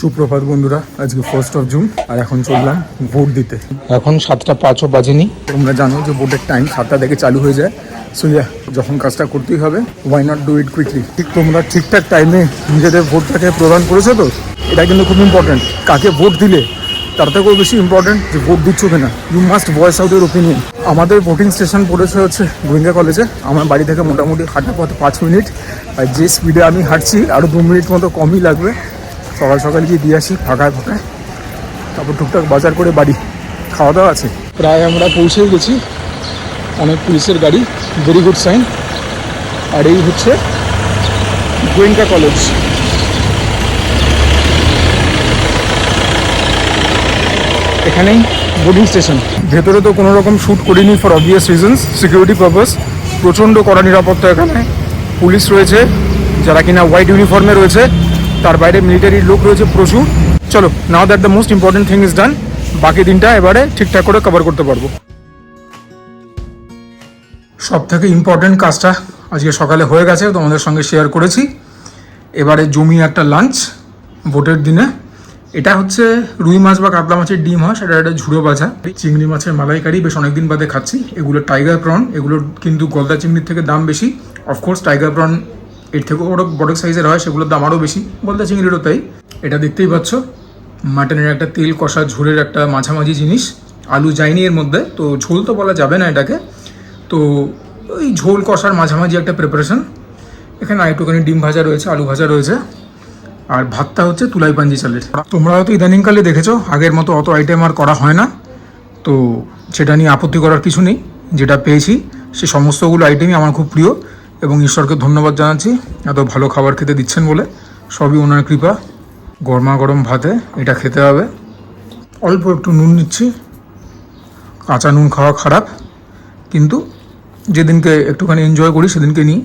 সুপ্রভাত বন্ধুরা, আজকে 1 জুন আর এখন চললাম ভোট দিতে। এখন 7:05 বাজেনি। তোমরা জানো যে ভোটের টাইম 7টা থেকে চালু হয়ে যায়। সো যখন কাজটা করতেই হবে, why not do it quickly. ঠিক তোমরা ঠিকঠাক টাইমে নিজেদের ভোটটাকে প্রদান করেছো তো, এটা কিন্তু খুব ইম্পর্টেন্ট। কাকে ভোট দিলে তার থেকেও বেশি ইম্পর্টেন্ট যে ভোট দিচ্ছ কিনা। You must voice out your opinion. আমাদের ভোটিং স্টেশন পড়েছে হচ্ছে গোয়েঙ্কা কলেজে। আমার বাড়ি থেকে মোটামুটি হাঁটা পথে 5 মিনিট, আর যে স্পিডে আমি হাঁটছি আরও 2 মিনিট মতো কমই লাগবে। সকাল সকাল গিয়ে দিয়ে আসি ফাঁকায় ফাঁকায়, তারপর টুকটাক বাজার করে বাড়ি। খাওয়া দাওয়া আছে। প্রায় আমরা পৌঁছেও গেছি। অনেক পুলিশের গাড়ি, ভেরি গুড সাইন। আর এই হচ্ছে গোয়েঙ্কা কলেজ। এখানেই বোর্ডিং স্টেশন। ভেতরে তো কোনো রকম শ্যুট করিনি for obvious reasons, security purpose. প্রচণ্ড কড়া নিরাপত্তা এখানে। পুলিশ রয়েছে যারা কিনা হোয়াইট ইউনিফর্মে রয়েছে, তার বাইরে মিলিটারির লোক রয়েছে প্রচুর। চলো, now that the most important thing is done, বাকি দিনটা এবারে ঠিকঠাক করে কভার করতে পারবো। সব থেকে ইম্পর্টেন্ট কাজটা আজকে সকালে হয়ে গেছে, তোমাদের সঙ্গে শেয়ার করেছি। এবারে জমি একটা লাঞ্চ ভোটের দিনে। এটা হচ্ছে রুই মাছ বা কাতলা মাছের ডিম হয়, সেটা একটা ঝুড়ো ভাজা। চিংড়ি মাছের মালাইকারি বেশ অনেকদিন বাদে খাচ্ছি। এগুলো টাইগার প্রন, এগুলোর কিন্তু গলদা চিংড়ির থেকে দাম বেশি। অফকোর্স টাইগার প্রন এর থেকেও বড় সাইজের হয়, সেগুলোর দাম আরও বেশি। গলদা চিংড়িরও তাই। এটা দেখতেই পাচ্ছ, মাটনের একটা তেল কষা ঝোলের একটা মাঝামাঝি জিনিস। আলু যায়নি এর মধ্যে, তো ঝোল তো বলা যাবে না এটাকে। তো ওই ঝোল কষার মাঝামাঝি একটা প্রিপারেশন। এখানে একটুখানি ডিম ভাজা রয়েছে, আলু ভাজা রয়েছে, আর ভাতটা হচ্ছে তুলাই পাঞ্জি চালের। তোমরা হয়তো ইদানিংকালে দেখেছো আগের মতো অত আইটেম আর করা হয় না, তো সেটা নিয়ে আপত্তি করার কিছু নেই। যেটা পেয়েছি সে সমস্তগুলো আইটেমই আমার খুব প্রিয়, এবং ঈশ্বরকে ধন্যবাদ জানাচ্ছি এত ভালো খাবার খেতে দিচ্ছেন বলে। সবই ওনার কৃপা। গরমা গরম ভাতে এটা খেতে হবে। অল্প একটু নুন নিচ্ছি। কাঁচা নুন খাওয়া খারাপ, কিন্তু যেদিনকে একটুখানি এনজয় করি সেদিনকে নিই।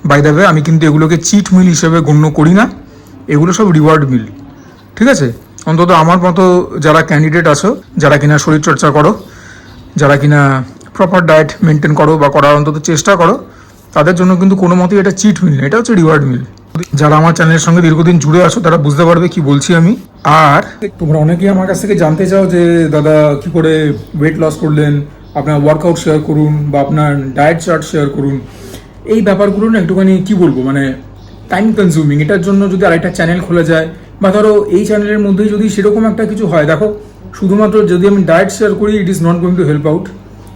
বাই দ্য ওয়ে, আমি কিন্তু এগুলোকে চিট মিল হিসেবে গণ্য করি না, এগুলো সব রিওয়ার্ড মিল। ঠিক আছে? অন্তত আমার মতো যারা ক্যান্ডিডেট আছো, যারা কিনা শরীরচর্চা করো, যারা কিনা প্রপার ডায়েট মেনটেন করো বা করার অন্তত চেষ্টা করো, তাদের জন্য কিন্তু কোনো মতেই এটা চিট মিল না, এটা হচ্ছে রিওয়ার্ড মিল। যারা আমার চ্যানেলের সঙ্গে দীর্ঘদিন জুড়ে আছো তারা বুঝতে পারবে কি বলছি আমি। আর তোমরা অনেকেই আমার কাছ থেকে জানতে চাও যে দাদা কী করে ওয়েট লস করলেন, আপনার ওয়ার্কআউট শেয়ার করুন বা আপনার ডায়েট চার্ট শেয়ার করুন। এই ব্যাপারগুলো না একটুখানি কী বলবো, মানে টাইম কনজিউমিং। এটার জন্য যদি আরেকটা চ্যানেল খোলা যায়, বা ধরো এই চ্যানেলের মধ্যেই যদি সেরকম একটা কিছু হয়, দেখো শুধুমাত্র যদি আমি ডায়েট শেয়ার করি, it is not going to help out.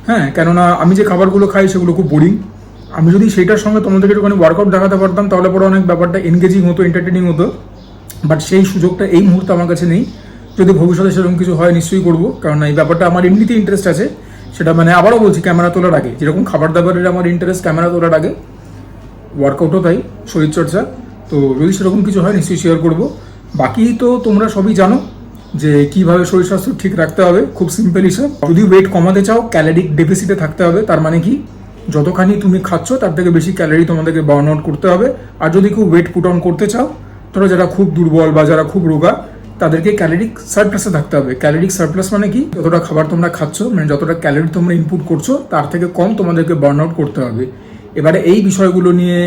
হ্যাঁ, কেননা আমি যে খাবারগুলো খাই সেগুলো খুব বোরিং। আমি যদি সেইটার সঙ্গে তোমাদেরকে একটুখানি ওয়ার্কআউট দেখাতে পারতাম, তাহলে পরে অনেক ব্যাপারটা এনগেজিং হতো, এন্টারটেনিং হতো। বাট সেই সুযোগটা এই মুহূর্তে আমার কাছে নেই। যদি ভবিষ্যতে সেরকম কিছু হয় নিশ্চয়ই করবো, কারণ এই ব্যাপারটা আমার এমনিতে ইন্টারেস্ট আছে। সেটা মানে আবারও বলছি, ক্যামেরা তোলার আগে যেরকম খাবার দাবারের আমার ইন্টারেস্ট ক্যামেরা তোলার আগে, ওয়ার্কআউটও তাই, শরীরচর্চা। তো যদি সেরকম কিছু হয় নিশ্চয়ই শেয়ার করবো। বাকি তো তোমরা সবই জানো যে কীভাবে শরীর স্বাস্থ্য ঠিক রাখতে হবে। খুব সিম্পল হিসাব, যদি ওয়েট কমাতে চাও ক্যালোরিক ডেফিসিটে থাকতে হবে। তার মানে কি, যতখানি তুমি খাচ্ছ তার থেকে বেশি ক্যালোরি তোমাদেরকে বার্ন আউট করতে হবে। আর যদি খুব ওয়েট পুট অন করতে চাও, ধরো যারা খুব দুর্বল বা যারা খুব রোগা, তাদেরকে ক্যালোরিক সারপ্লাসে থাকতে হবে। ক্যালোরিক সারপ্লাস মানে কি, যতটা খাবার তোমরা খাচ্ছ, মানে যতটা ক্যালোরি তোমরা ইনপুট করছো তার থেকে কম তোমাদেরকে বার্ন আউট করতে হবে। এবারে এই বিষয়গুলো নিয়ে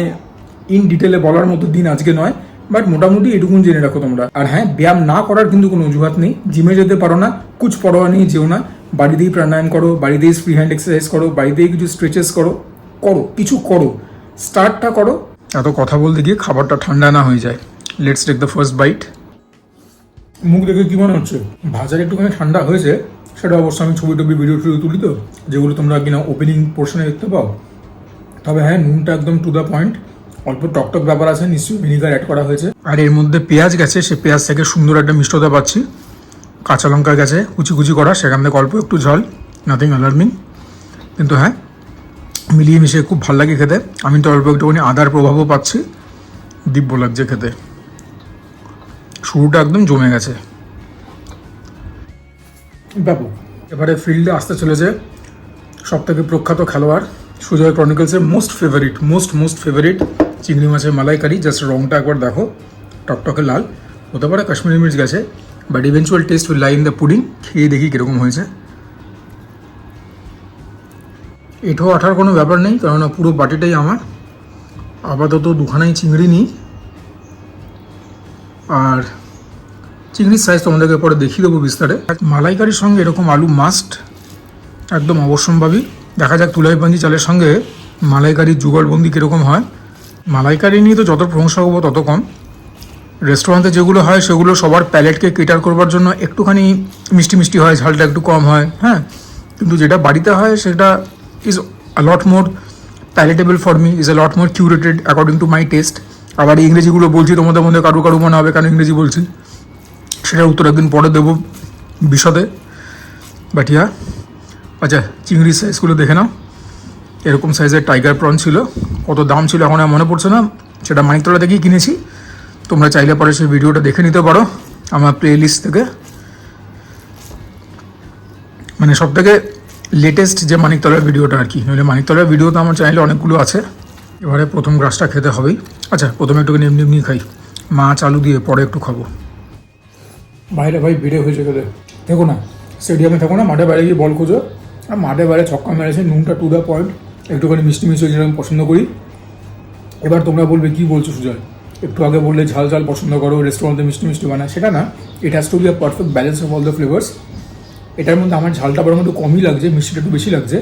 ইন ডিটেলে বলার মতো দিন আজকে নয়, বাট মোটামুটি এটুকুন জেনে রাখো তোমরা। আর হ্যাঁ, ব্যায়াম না করার কিন্তু কোনো অজুহাত নেই। জিমে যেতে পারো না, কুছ পরোয়া নেই, যেও না। বাড়িতেই প্রাণায়াম করো, বাড়িতেই ফ্রি হ্যান্ড এক্সারসাইজ করো, বাড়িতেই কিছু স্ট্রেচেস করো, কিছু করো, স্টার্টটা করো। এত কথা বলতে গিয়ে খাবারটা ঠান্ডা না হয়ে যায়। Let's take the first bite. মুখ দেখে কি মনে হচ্ছে? ভাজার একটুখানি ঠান্ডা হয়েছে, সেটা অবশ্য আমি ছবি টবি ভিডিও তুলি তো, যেগুলো তোমরা কিনা ওপেনিং পোর্শনে দেখতে পাও। তবে হ্যাঁ, নুনটা একদম টু দ্য পয়েন্ট। অল্প টকটক ব্যাপার আছে, নিশ্চয়ই ভিনিগার অ্যাড করা হয়েছে। আর এর মধ্যে পেঁয়াজ গেছে, সে পেঁয়াজ থেকে সুন্দর একটা মিষ্টতা পাচ্ছি। কাঁচা লঙ্কা গেছে কুচি কুচি করা, সেখান থেকে অল্প একটু ঝাল, নাথিং অ্যালার্মিং। কিন্তু হ্যাঁ, মিলিয়ে মিশিয়ে খুব ভালো লাগে খেতে। আমি তো অল্প একটুখানি আদার প্রভাবও পাচ্ছি, দিব্য লাগছে খেতে। শুরুটা একদম জমে গেছে, ব্যাপক। এবারে ফিল্ডে আসতে চলেছে সব থেকে প্রখ্যাত খেলোয়াড়, সুজয় ক্রনিকলসের মোস্ট ফেভারিট চিংড়ি মাছের মালাইকারি। জাস্ট রংটা একবার দেখো, টকটকে লাল। হতে পারে কাশ্মীরি মির্চ গেছে, but eventual test will lie in the pudding. খেয়ে দেখি কীরকম হয়েছে। এঁঠো আঠার কোনো ব্যাপার নেই, কেননা পুরো বাটিটাই আমার। আপাতত দুখানাই চিংড়ি নিই, আর চিংড়ির সাইজ তোমাদেরকে পরে দেখিয়ে দেবো বিস্তারে। মালাইকারির সঙ্গে এরকম আলু মাস্ট, একদম অবশ্যম্ভাবী। দেখা যাক তুলাইপাঞ্জি চালের সঙ্গে মালাইকারির যুগলবন্দি কীরকম হয়। মালাইকারি নিয়ে তো যত প্রশংসা করবো তত কম। রেস্টুরেন্টে যেগুলো হয় সেগুলো সবার প্যালেটকে কেটার করবার জন্য একটুখানি মিষ্টি মিষ্টি হয়, ঝালটা একটু কম হয়, হ্যাঁ। কিন্তু যেটা বাড়িতে হয় সেটা is a lot more palatable for me, is a lot more curated according to my taste. আবার ইংরেজিগুলো বলছি তোমাদের মধ্যে কারু মনে হবে কেন ইংরেজি বলছি, সেটার উত্তর একদিন পরে দেবো বিশদে। বাট ইয়া, আচ্ছা চিংড়ির সাইজগুলো দেখে নাও। এরকম সাইজের টাইগার প্রন ছিল, কত দাম ছিল এখন আর মনে পড়ছে না, সেটা মানিকতলা থেকেই কিনেছি। তোমরা চাইলে পরে সেই ভিডিওটা দেখে নিতে পারো আমার প্লে লিস্ট থেকে, মানে সব থেকে লেটেস্ট যে মানিকতলার ভিডিওটা আর কি। নইলে মানিকতলার ভিডিও তো আমার চ্যানেলে অনেকগুলো আছে। এবারে প্রথম গ্রাসটা খেতে হবেই। আচ্ছা প্রথমে একটুখানি এমনি খাই, মাছ আলু দিয়ে, পরে একটু খাবো। বাইরে ভাই ভিড়ে হয়েছে গেলে, দেখো না স্টেডিয়ামে থাকো না, মাঠে বাইরে গিয়ে বল খোঁজো, আর মাঠে বাইরে ছক্কা মেরেছে, নুনটা টু দ্য পয়েন্ট, একটুখানি মিষ্টি মিষ্টি যেরকম পছন্দ করি। এবার তোমরা বলবে কী বলছো সুজয়, একটু আগে বললে ঝাল ঝাল পছন্দ করো, রেস্টুরেন্টে মিষ্টি মিষ্টি বানায়, সেটা না। It has to be a perfect balance of all the flavours. এটার মধ্যে আমার ঝালটা বরং একটু কমই লাগছে, মিষ্টিটা একটু বেশি লাগছে।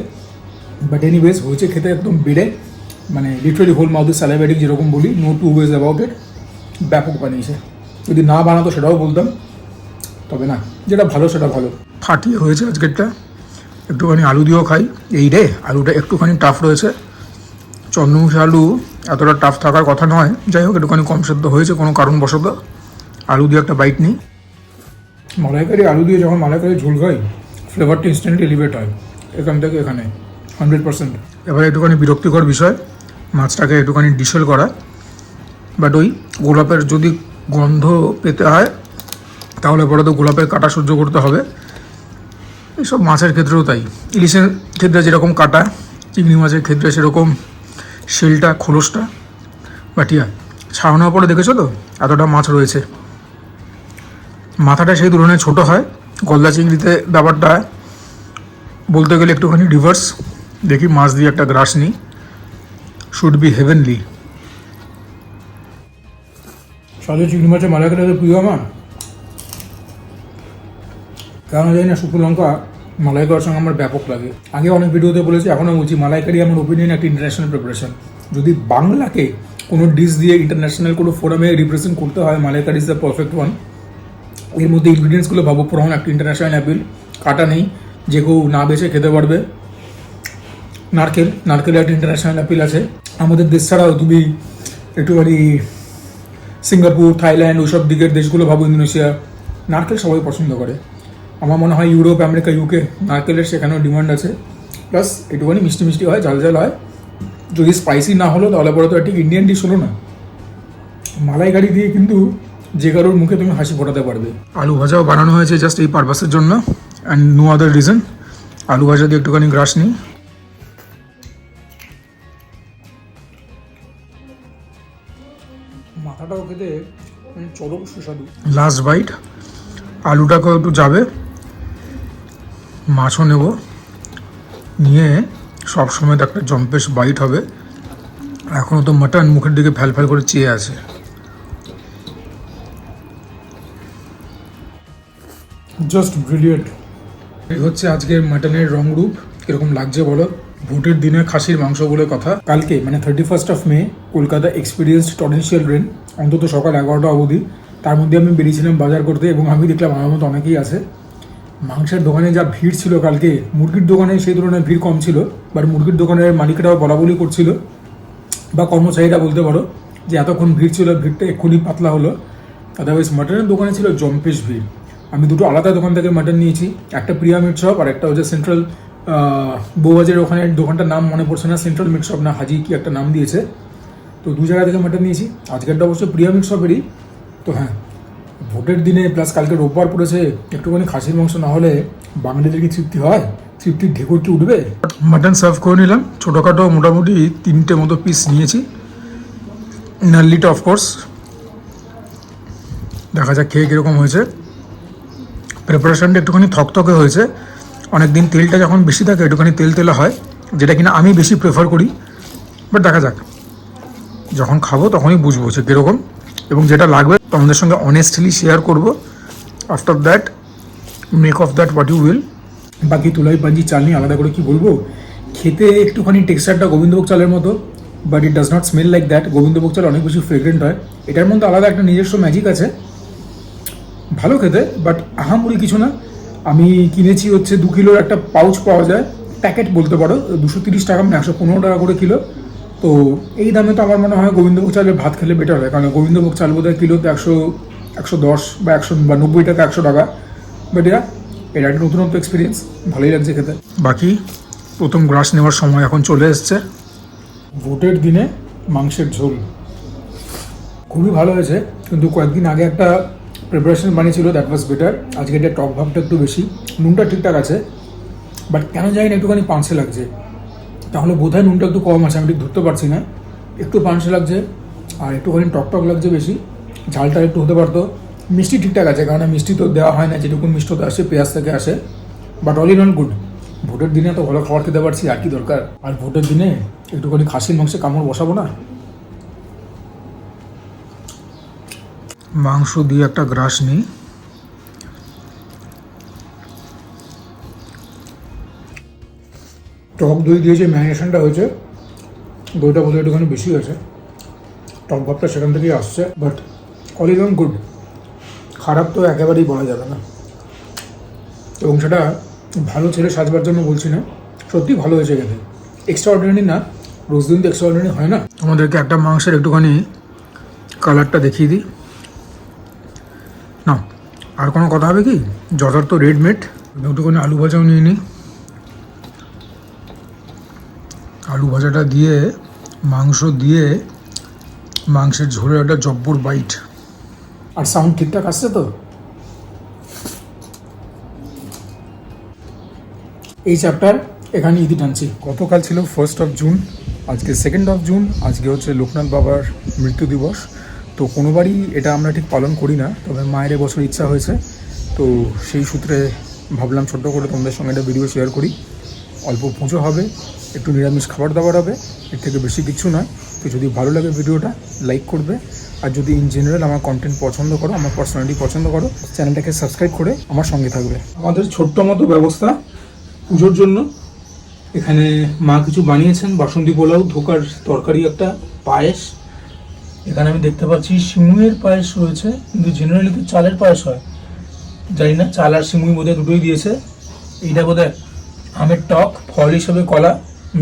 বাট এনিওয়েজ হয়েছে খেতে একদম বেড়ে, মানে লিটারালি হোল মাউথ স্যালাইভেটিং যেরকম বলি, no two ways about it. ব্যাপক বানিয়েছে, যদি না বানাতো সেটাও বলতাম, তবে না, যেটা ভালো সেটা ভালো। ফাটিয়ে হয়েছে আজকেরটা। একটুখানি আলু দিয়েও খাই। এই রে আলুটা একটুখানি টাফ রয়েছে, চন্দ্রমুখী আলু এতটা টাফ থাকার কথা নয়, যাই হোক একটুখানি কম সেদ্ধ হয়েছে কোনো কারণবশত। আলু দিয়ে একটা বাইট নিই। মালাইকারি আলু দিয়ে যখন মালাইকারি ঝোল খাই, ফ্লেভারটা ইনস্ট্যান্টলি এলিভেট হয় এখান থেকে এখানে 100%। এবার একটুখানি বিরক্তিকর বিষয়, মাছটাকে একটুখানি ডিশেল করা। বাট ওই গোলাপের যদি গন্ধ পেতে হয় তাহলে পরে তো গোলাপের কাটা সহ্য করতে হবে। এইসব মাছের ক্ষেত্রেও তাই, ইলিশের ক্ষেত্রে যেরকম কাটা, চিংড়ি মাছের ক্ষেত্রে সেরকম শেলটা, খোলসটা। বাটিয়া ছাড়ানোর পরে দেখেছো তো এতটা মাছ রয়েছে। মাথাটা সেই তুলনায় ছোটো হয়। গলদা চিংড়িতে ব্যাপারটা বলতে গেলে একটুখানি রিভার্স। দেখি মাছ দিয়ে একটা গ্রাস নিই, শুড বি হেভেনলি। সহজে চিংড়ি মাছের মালাইকারি প্রিয় আমার, কেন জানি না, শুকনো লঙ্কা মালাইকারির সঙ্গে আমার ব্যাপক লাগে। আগে অনেক ভিডিওতে বলেছি, এখনও বলছি, মালাইকারি আমার ওপিনিয়ন একটা ইন্টারন্যাশনাল প্রিপারেশন। যদি বাংলাকে কোনো ডিশ দিয়ে ইন্টারন্যাশনাল কোনো ফোরামে রিপ্রেজেন্ট করতে হয়, মালাইকারি ইজ দ্য পারফেক্ট ওয়ান। এর মধ্যে ইনগ্রিডিয়েন্টসগুলো ভাবো, প্রথম একটা ইন্টারন্যাশনাল অ্যাপিল, কাটা নেই, যে কেউ না বেছে খেতে পারবে। নারকেলের একটা ইন্টারন্যাশনাল অ্যাপিল আছে। আমাদের দেশ ছাড়াও তুমি একটুখানি সিঙ্গাপুর, থাইল্যান্ড, ওইসব দিকের দেশগুলো ভাবো, ইন্দোনেশিয়া, নারকেল সবাই পছন্দ করে। আমার মনে হয় ইউরোপ, আমেরিকা, ইউকে নারকেলের সেখানেও ডিমান্ড আছে। প্লাস একটুখানি মিষ্টি মিষ্টি হয়, ঝাল ঝাল হয়। যদি স্পাইসি না হলো তাহলে পরে তো ঠিক ইন্ডিয়ান ডিশ হলো না। মালাইকারি দিয়ে কিন্তু যে কারোর মুখে তুমি হাসি ফোটাতে পারবে। আলু ভাজাও বানানো হয়েছে জাস্ট এই পারপাসের জন্য, অ্যান্ড নো আদার রিজন। আলু ভাজা দিয়ে একটুখানি গ্রাস নিই। মাথাটাও খেতে চরম সুস্বাদু। লাস্ট বাইট, আলুটাকেও একটু যাবে, মাছও নেব, নিয়ে সবসময় তো একটা জম্পেশ বাইট হবে। এখনও তো মাটন মুখের দিকে ফ্যাল ফ্যাল করে চেয়ে আছে। Just brilliant. এই হচ্ছে আজকের মাটনের রংরূপ। কীরকম লাগছে বলো? ভোটের দিনে খাসির মাংস বলে কথা। কালকে মানে 31 মে কলকাতা এক্সপিরিয়েন্সড টরেন্সিয়াল রেন, অন্তত সকাল 11টা অবধি। তার মধ্যে আমি বেরিয়েছিলাম বাজার করতে, এবং আমি দেখলাম আমার মতো অনেকেই আছে। মাংসের দোকানে যা ভিড় ছিল কালকে, মুরগির দোকানে সেই তুলনায় ভিড় কম ছিল, বাট মুরগির দোকানের মালিকরাও বলাবলি করছিল, বা কর্মচারীরা বলতে পারো, যে এতক্ষণ ভিড় ছিল, ভিড়টা এক্ষুনি পাতলা হলো। আদারওয়াইজ মাটনের দোকানে ছিল জম্পেশ ভিড়। আমি দুটো আলাদা দোকান থেকে মাটন নিয়েছি, একটা প্রিয়া মিট শপ, আর একটা হচ্ছে সেন্ট্রাল বউবাজারের ওখানে দোকানটার নাম মনে পড়ছে না, সেন্ট্রাল মিট শপ না হাজি কি একটা নাম দিয়েছে। তো দু জায়গা থেকে মাটন নিয়েছি। আজকেরটা অবশ্য প্রিয়া মিট শপেরই। তো হ্যাঁ, ভোটের দিনে প্লাস কালকে রোববার পড়েছে, একটুখানি খাসির মাংস না হলে বাঙালিদের কি তৃপ্তি হয়? তৃপ্তির ঢেকুর কি উঠবে? মাটন সার্ভ করে নিলাম, ছোটোখাটো মোটামুটি 3টে মতো পিস নিয়েছি। নাল্লিটা অফকোর্স, দেখা যাক খেয়ে কীরকম হয়েছে। প্রিপারেশনটা একটুখানি থকথকে হয়েছে। অনেক দিন তেলটা যখন বেশি থাকে একটুখানি তেল তেলা হয়, যেটা কিনা আমি বেশি প্রেফার করি। বাট দেখা যাক, যখন খাবো তখনই বুঝবো যে কীরকম, এবং যেটা লাগবে তোমাদের সঙ্গে অনেস্টলি শেয়ার করব। After that make of that what you will. বাকি তুলাই পাঞ্জি চাল নিয়ে আলাদা করে কি বলবো, খেতে একটুখানি টেক্সচারটা গোবিন্দভোগ চালের মতো, but it does not smell like that. Gobindobhog চাল অনেক বেশি ফ্রেগ্রেন্ট হয়, এটার মধ্যে আলাদা একটা নিজস্ব ম্যাজিক আছে। ভালো খেতে, বাট আহামরি কিছু না। আমি কিনেছি হচ্ছে 2 কিলোর একটা পাউচ পাওয়া যায়, প্যাকেট বলতে পারো, 230 টাকা, মানে 115 টাকা করে কিলো। তো এই দামে তো আমার মনে হয় গোবিন্দভোগ চালের ভাত খেলে বেটার হয়, কারণ গোবিন্দভোগ চাল বোধ হয় কিলোতে 110 বা 190 টাকা, 100 টাকা। বাট এটা একটা নতুনত্ব এক্সপিরিয়েন্স, ভালোই লাগছে খেতে। বাকি প্রথম গ্রাস নেওয়ার সময় এখন চলে এসছে। ভোটের দিনে মাংসের ঝোল খুবই ভালো হয়েছে, কিন্তু কয়েকদিন আগে একটা প্রিপারেশন বানিয়েছিল, দ্যাট ওয়াজ বেটার। আজকে এটা টক ভাবটা একটু বেশি, নুনটা ঠিকঠাক আছে, বাট কেন জানি না একটুখানি পাঁচে লাগছে। তাহলে বোধহয় নুনটা একটু কম আছে, আমি ঠিক ধরতে পারছি না। একটু পাঁচে লাগছে আর একটুখানি টক লাগছে বেশি। ঝালটা একটু হতে পারতো। মিষ্টি ঠিকঠাক আছে, কারণ মিষ্টি তো দেওয়া হয় না, যেটুকু মিষ্টতা আসে পেঁয়াজ থেকে আসে। But all in all good. ভোটের দিনে তো ভালো খাবার খেতে পারছি, আর কি দরকার। আর ভোটের দিনে একটুখানি খাসির মাংসে কামড় বসাবো না। মাংস দিয়ে একটা গ্রাস নিই। টক দই দিয়ে যে ম্যারিনেশনটা হয়েছে, দইটা বোধহয় একটুখানি বেশি আছে, টক ভাবটা সেখান থেকেই আসছে। But all in all good, খারাপ তো একেবারেই বলা যাবে না। এবং সেটা ভালো ছেলে সাজবার জন্য বলছি না, সত্যি ভালো হয়েছে খেতে। এক্সট্রা অর্ডিনারি না, রোজ দিন তো এক্সট্রা অর্ডিনারি হয় না। তোমাদেরকে একটা মাংসের একটুখানি কালারটা দেখিয়ে দিই না। আর কোনো কথা হবে কি, যথার্থ রেডমেড। একটুখানি আলু ভাজাও নিয়ে নিই। আলু ভাজাটা দিয়ে মাংস দিয়ে মাংসের ঝোলের একটা জব্বর বাইট। আর সাউন্ড ঠিকঠাক আসছে তো? এই চ্যাপ্টার এখানে ইতি টানছি। গতকাল ছিল 1 জুন, আজকে 2 জুন। আজকে হচ্ছে লোকনাথ বাবার মৃত্যু দিবস। তো কোনোবারই এটা আমরা ঠিক পালন করি না, তবে মায়ের এবছর ইচ্ছা হয়েছে, তো সেই সূত্রে ভাবলাম ছোট্ট করে তোমাদের সঙ্গে একটা ভিডিও শেয়ার করি। অল্প পুজো হবে, একটু নিরামিষ খাবার দাবার হবে, এর থেকে বেশি কিছু নয়। তো যদি ভালো লাগে ভিডিওটা লাইক করবে, আর যদি ইন জেনারেল আমার কন্টেন্ট পছন্দ করো, আমার পার্সোনালিটি পছন্দ করো, চ্যানেলটাকে সাবস্ক্রাইব করে আমার সঙ্গে থাকবে। আমাদের ছোট্ট মতো ব্যবস্থা পুজোর জন্য। এখানে মা কিছু বানিয়েছেন, বাসন্তী পোলাও, ধোকার তরকারি, একটা পায়েস। এখানে আমি দেখতে পাচ্ছি সিমুইয়ের পায়েস রয়েছে, কিন্তু জেনারেলি তো চালের পায়েস হয়, জানি না। চাল আর সিমুই বোধহয় দুটোই দিয়েছে। এইটা বোধহয় আমের টক, ফল হিসেবে কলা,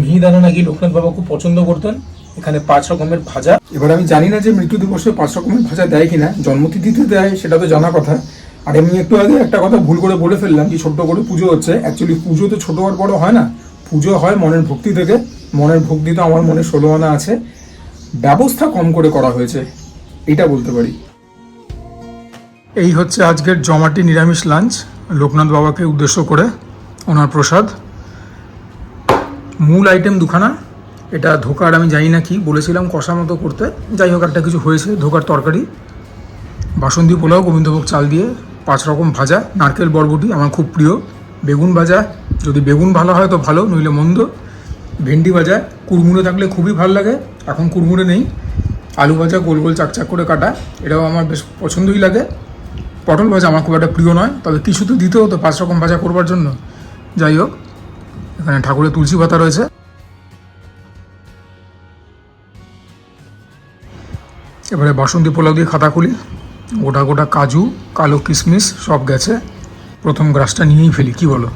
মিহিদানা নাকি লোকনাথ বাবা খুব পছন্দ করতেন। এখানে 5 রকমের ভাজা। এবার আমি জানি না যে মৃত্যু দিবসে 5 রকমের ভাজা দেয় কিনা, জন্মতিথিতে দেয় সেটা তো জানা কথা। আর আমি একটু আগে একটা কথা ভুল করে বলে ফেললাম, যে ছোট্ট করে পুজো হচ্ছে। অ্যাকচুয়ালি পুজো তো ছোট আর বড় হয় না, পুজো হয় মনের ভক্তি থেকে। মনের ভক্তি তো আমার মনে 16 আনা আছে, ব্যবস্থা কম করে করা হয়েছে, এটা বলতে পারি। এই হচ্ছে আজকের জমাটি নিরামিষ লাঞ্চ, লোকনাথ বাবাকে উদ্দেশ্য করে ওনার প্রসাদ। মূল আইটেম দুখানা। এটা ধোকার, আমি জানি না কি বলেছিলাম, কষা মতো করতে, যাই হোক একটা কিছু হয়েছে। ধোকার তরকারি, বাসন্তী পোলাও গোবিন্দভোগ চাল দিয়ে, 5 রকম ভাজা, নারকেল বরবটি আমার খুব প্রিয়, বেগুন ভাজা, যদি বেগুন ভালো হয় তো ভালো, নইলে মন্দ, ভেন্ডি ভাজা, কুড়মুড়ে থাকলে খুবই ভালো লাগে, এখন কুড়মুড়ে নেই, আলু ভাজা গোল গোল চাকচাক করে কাটা, এটাও আমার বেশ পছন্দই লাগে। পটল ভাজা আমার খুব একটা প্রিয় নয়, তবে কিছু তো দিতে হতো 5 রকম ভাজা করবার জন্য। যাই হোক, এখানে ঠাকুরের তুলসী পাতা রয়েছে। এবারে বাসন্তী পোলাও দিয়ে খাতা খুলি। গোটা গোটা কাজু, কালো কিশমিশ সব গেছে। প্রথম গ্রাসটা নিয়েই ফেলি, কি বলো?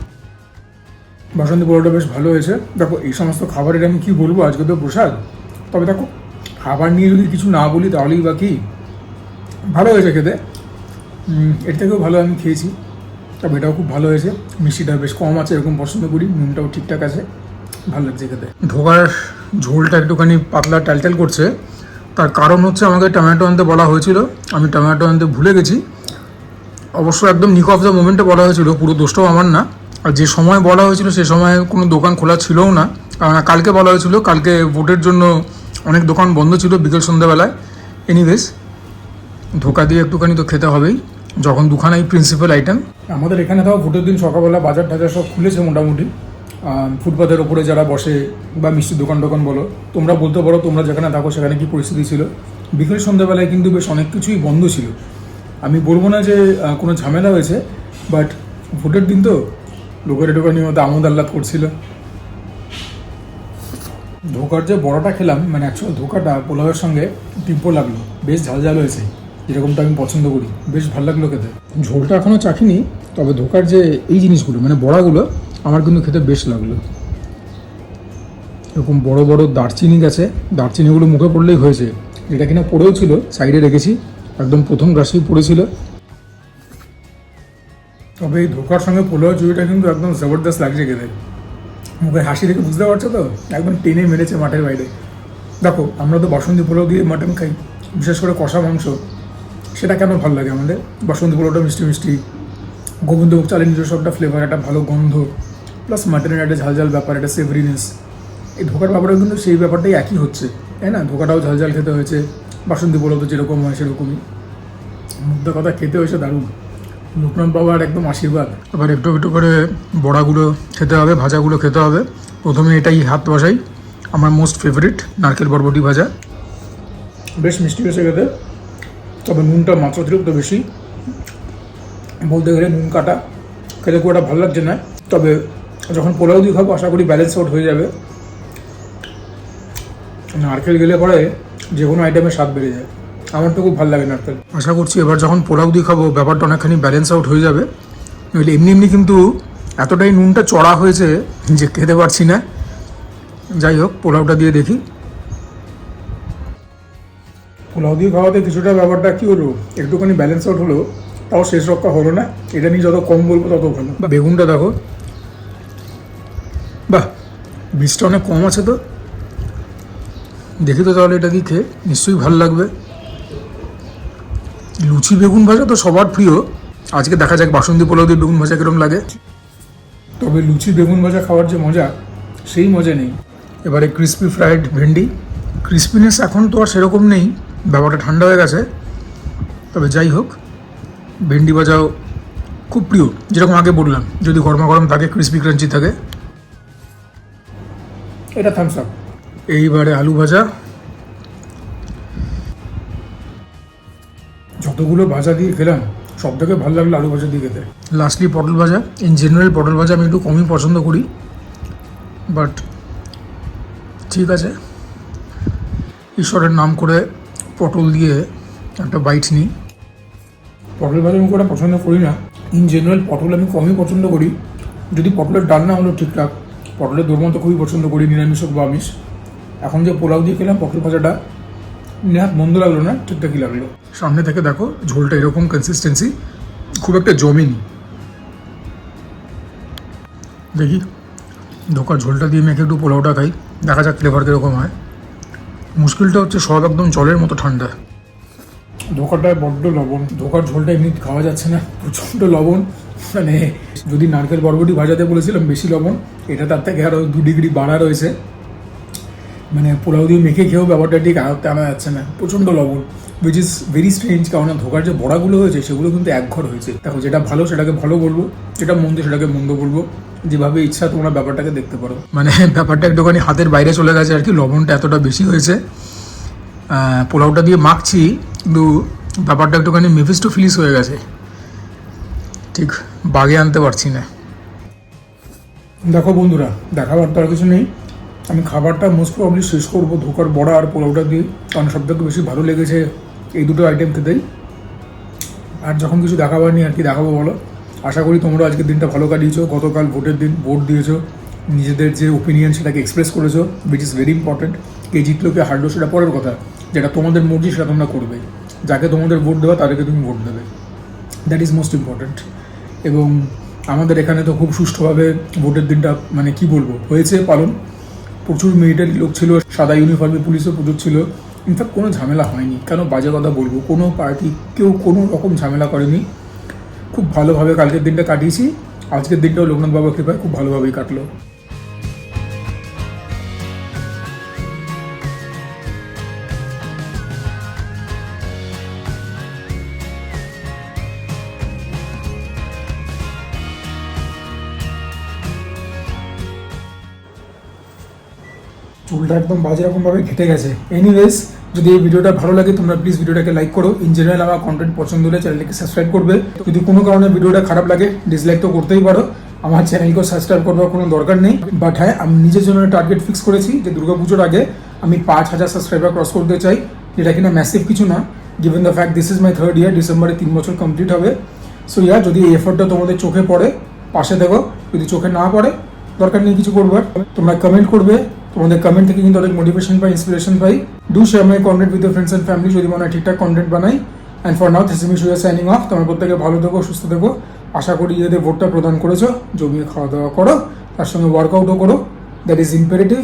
বাসন্তী পোলাওটা বেশ ভালো হয়েছে। দেখো, এই সমস্ত খাবারের আমি কি বলবো, আজকে তো প্রসাদ। তবে দেখো, খাবার নিয়ে যদি কিছু না বলি তাহলেই বা কি, ভালো হয়েছে খেতে। এর থেকেও ভালো আমি খেয়েছি, তবে এটাও খুব ভালো হয়েছে। মিষ্টিটা বেশ কম আছে, এরকম পছন্দ করি। নুনটাও ঠিকঠাক আছে, ভালো লাগছে খেতে। ঢোকার ঝোলটা একটুখানি পাতলা টালটাল করছে, তার কারণ হচ্ছে আমাকে টমেটো আনতে বলা হয়েছিল, আমি টমেটো আনতে ভুলে গেছি। অবশ্য একদম নিক অফ দ্য মোমেন্টে বলা হয়েছিল, পুরো দোষটাও আমার না। আর যে সময় বলা হয়েছিল সে সময় কোনো দোকান খোলা ছিলও না, কারণ কালকে বলা হয়েছিল, কালকে ভোটের জন্য অনেক দোকান বন্ধ ছিল বিকেল সন্ধ্যাবেলায়। এনিওয়েজ, ধোকা দিয়ে একটুখানি তো খেতে হবেই, যখন দুখানাই প্রিন্সিপাল আইটেম। আমাদের এখানে তাও ভোটের দিন সকালবেলা বাজার টাজার সব খুলেছে মোটামুটি। ফুটপাথের ওপরে যারা বসে বা মিষ্টির দোকান বলো, তোমরা বলতে পারো তোমরা যেখানে থাকো সেখানে কী পরিস্থিতি ছিল। বিকেল সন্ধ্যাবেলায় কিন্তু বেশ অনেক কিছুই বন্ধ ছিল। আমি বলবো না যে কোনো ঝামেলা হয়েছে, বাট ভোটের দিন তো লোকের একটুখানি মতো আমোদ আহ্লাদ করছিল। ধোকার যে বড়াটা খেলাম, মানে অ্যাকচুয়াল ধোকাটা পোলাওয়ের সঙ্গে টিম্পো লাগলো, বেশ ঝাল হয়েছে, যেরকমটা আমি পছন্দ করি, বেশ ভালো লাগলো খেতে। ঝোলটা এখনও চাখিনি, তবে ধোকার যে এই জিনিসগুলো মানে বড়াগুলো আমার কিন্তু খেতে বেশ লাগলো। এরকম বড় বড় দারচিনি গেছে, দারচিনিগুলো মুখে পড়লেই হয়েছে। এটা কিনা পড়েও ছিল, সাইডে রেখেছি, একদম প্রথম গ্রাসেই পড়েছিল। তবে এই ধোকার সঙ্গে পোলাও চুরিটা কিন্তু একদম জবরদস্ত লাগছে খেতে। মুখে হাসি দেখে বুঝতে পারছো তো, একদম টেনে মেরেছে মাঠের বাইরে। দেখো, আমরা তো বাসন্তী পোলাও দিয়ে মাটন খাই, বিশেষ করে কষা মাংস, সেটা কেন ভালো লাগে আমাদের। বাসন্তী পোলাওটা মিষ্টি মিষ্টি, গোবিন্দভোগ চালের নিজস্ব একটা ফ্লেভার, একটা ভালো গন্ধ, প্লাস মাটনের একটা ঝাল ব্যাপার, একটা সেভারিনেস। এই ধোকার ব্যাপারটা কিন্তু সেই ব্যাপারটাই একই হচ্ছে, তাই না? ধোকাটাও ঝাল খেতে হয়েছে, বাসন্তী পোলাও তো যেরকম হয় সেরকমই। মুদ্রা কথা খেতে হয়েছে দারুণ, লোকনাথ বাবার একদম আশীর্বাদ। এবার একটু একটু করে বড়াগুলো খেতে হবে, ভাজাগুলো খেতে হবে। প্রথমে এটাই হাত বসাই, আমার মোস্ট ফেভারিট নারকেল বরবটি ভাজা। বেশ মিষ্টি হয়েছে খেতে, তবে নুনটা মাত্রাতিরিক্ত বেশি, বলতে গেলে নুন কাটা, খেতে খুব একটা ভালো লাগছে না। তবে যখন পোলাও দিয়ে খাবো আশা করি ব্যালেন্স আউট হয়ে যাবে। নারকেল গেলে পরে যে কোনো আইটেমের স্বাদ বেড়ে যায়, আমার তো খুব ভালো লাগে নারকেল। আশা করছি এবার যখন পোলাও দিয়ে খাবো ব্যাপারটা অনেকখানি ব্যালেন্স আউট হয়ে যাবে। নইলে এমনি কিন্তু এতটাই নুনটা চড়া হয়েছে যে খেতে পারছি না। যাই হোক, পোলাওটা দিয়ে দেখি। পোলাও দিয়ে খাওয়াতে কিছুটা ব্যাপারটা কী হলো, একটুখানি ব্যালেন্স আউট হলো, তাও শেষ রক্ষা হলো না। এটা নিয়ে যত কম বলবো তত ভালো। বেগুনটা দেখো, বাহ, বীজটা অনেক কম আছে তো। দেখি তো তাহলে এটা দিয়ে খেয়ে নিশ্চয়ই ভালো লাগবে। লুচি বেগুন ভাজা তো সবার প্রিয়, আজকে দেখা যাক বাসন্তী পোলাও দিয়ে বেগুন ভাজা কীরকম লাগে। তবে লুচি বেগুন ভাজা খাওয়ার যে মজা, সেই মজা নেই। এবারে ক্রিসপি ফ্রাইড ভেন্ডি, ক্রিসপিনেস এখন তো আর সেরকম নেই, ব্যাপারটা ঠান্ডা হয়ে গেছে। তবে যাই হোক, ভেন্ডি ভাজাও খুব প্রিয়, যেরকম আগে বললাম, যদি গরমা গরম থাকে, ক্রিসপি ক্রাঞ্চি থাকে। এটা থামস আপ। এইবারে আলু ভাজা, যতগুলো ভাজা দিয়ে খেলাম সব থেকে ভালো লাগলো আলু ভাজা দিয়ে খেতে। লাস্টলি পটল ভাজা। ইন জেনারেল পটল ভাজা আমি একটু কমই পছন্দ করি, বাট ঠিক আছে, ঈশ্বরের নাম করে পটল দিয়ে একটা বাইট নিই। পটল ভাজা আমি খুব পছন্দ করি না। ইন জেনারেল পটল আমি কমই পছন্দ করি, যদি পটলের ডাল না হলো ঠিকঠাক। পটলের দোরমা তো খুবই পছন্দ করি, নিরামিষ হোক বা আমিষ। এখন যে পোলাও দিয়ে খেলাম পটল ভাজাটা নেহাত মন্দ লাগলো না, ঠিকঠাকই লাগলো। সামনে থেকে দেখো ঝোলটা এরকম কনসিস্টেন্সি, খুব একটা জমেনি। দেখি ধোকার ঝোলটা দিয়ে মেখে একটু পোলাওটা খাই, দেখা যাক ফ্লেভার কীরকম হয়। মুশকিলটা হচ্ছে সব একদম জলের মতো ঠান্ডা। ধোকাটায় বড্ড লবণ, ধোকার ঝোলটা এমনি খাওয়া যাচ্ছে না, প্রচণ্ড লবণ। মানে যদি নারকেল বরবটি ভাজাতে বলেছিলাম বেশি লবণ, এটা তার থেকে আরও 2 ডিগ্রি বাড়া রয়েছে। মানে পোলাও দিয়ে মেখে খেয়েও ব্যাপারটা ঠিক আয়ত্তে আনা যাচ্ছে না, প্রচণ্ড লবণ, উইচ ইজ ভেরি স্ট্রেঞ্জ। কারণ ধোকার যে বড়াগুলো হয়েছে সেগুলো কিন্তু একঘর হয়েছে। দেখো, যেটা ভালো সেটাকে ভালো বলবো, যেটা মন্দ সেটাকে মন্দ বলবো, যেভাবে ইচ্ছা তোমরা ব্যাপারটাকে দেখতে পারো। মানে ব্যাপারটা একটুখানি হাতের বাইরে চলে গেছে আর কি, লবণটা এতটা বেশি হয়েছে। পোলাওটা দিয়ে মাখছি কিন্তু ব্যাপারটা একটুখানি মেফিস্টোফিলিস হয়ে গেছে, ঠিক বাগে আনতে পারছি না। দেখো বন্ধুরা, দেখাবার তো আর কিছু নেই, আমি খাবারটা মোস্ট প্রবলি শেষ করবো ধোকার বড়া আর পোলাওটা দিয়ে, কারণ সবথেকে বেশি ভালো লেগেছে এই দুটো আইটেম খেতেই। আর যখন কিছু দেখাবার নেই আর কি দেখাবো বলো। আশা করি তোমরা আজকের দিনটা ভালো কাটিয়েছো, গতকাল ভোটের দিন ভোট দিয়েছো, নিজেদের যে ওপিনিয়ন সেটাকে এক্সপ্রেস করেছো, উইচ ইজ ভেরি ইম্পর্টেন্ট। কে জিতলো কে হারলো সেটা পরের কথা, যেটা তোমাদের মর্জি সেটা তোমরা করবে, যাকে তোমাদের ভোট দেওয়া তাদেরকে তুমি ভোট দেবে, দ্যাট ইজ মোস্ট ইম্পর্ট্যান্ট। এবং আমাদের এখানে তো খুব সুষ্ঠুভাবে ভোটের দিনটা মানে কি বলবো হয়েছে পালন। প্রচুর মিলিটারি লোক ছিল, সাদা ইউনিফর্মে পুলিশও প্রচুর ছিল। ইনফ্যাক্ট কোনো ঝামেলা হয়নি, কেন বাজে কথা বলবো, কোনো পার্টি কেউ কোনো রকম ঝামেলা করেনি। খুব ভালোভাবে কালকের দিনটা কাটিয়েছি, আজকের দিনটাও লোকনাথ বাবার কৃপায় খুব ভালোভাবেই কাটলো। চুলটা একদম বাজে রকমভাবে ঘেটে গেছে। এনিওয়েজ, যদি এই ভিডিওটা ভালো লাগে তোমরা প্লিজ ভিডিওটাকে লাইক করো। ইন জেনারেল আমার কন্টেন্ট পছন্দ হলে চ্যানেলকে সাবস্ক্রাইব করবে। যদি কোনো কারণে ভিডিওটা খারাপ লাগে ডিসলাইক তো করতেই পারো, আমার চ্যানেলকেও সাবস্ক্রাইব করবার কোনো দরকার নেই। বাট হ্যাঁ, আমি নিজের জন্য টার্গেট ফিক্স করেছি যে দুর্গাপুজোর আগে আমি 5,000 সাবস্ক্রাইবার ক্রস করতে চাই, যেটা কিনা ম্যাসিভ কিছু না, given the fact this is my 3rd ইয়ার। ডিসেম্বরে 3 বছর কমপ্লিট হবে। সো ইয়ার যদি এই এফোর্টটা তোমাদের চোখে পড়ে পাশে দেখো, যদি চোখে না পড়ে দরকার নেই কিছু করবার। তোমরা কমেন্ট করবে, তোমাদের কমেন্ট থেকে কিন্তু অনেক মোটিভেশন পাই, ইন্সপিরেশন পাই। Do share my content with friends and family যদি মনে হয় ঠিকঠাক কন্টেন্ট বানাই। And for now this is me Suya signing off. তোমরা প্রত্যেকে ভালো থেকো, সুস্থ থেকো। আশা করি এদের ভোটটা প্রদান করেছো, জমিয়ে খাওয়া দাওয়া করো, তার সঙ্গে ওয়ার্কআউটও করো, দ্যাট ইজ ইম্পারেটিভ।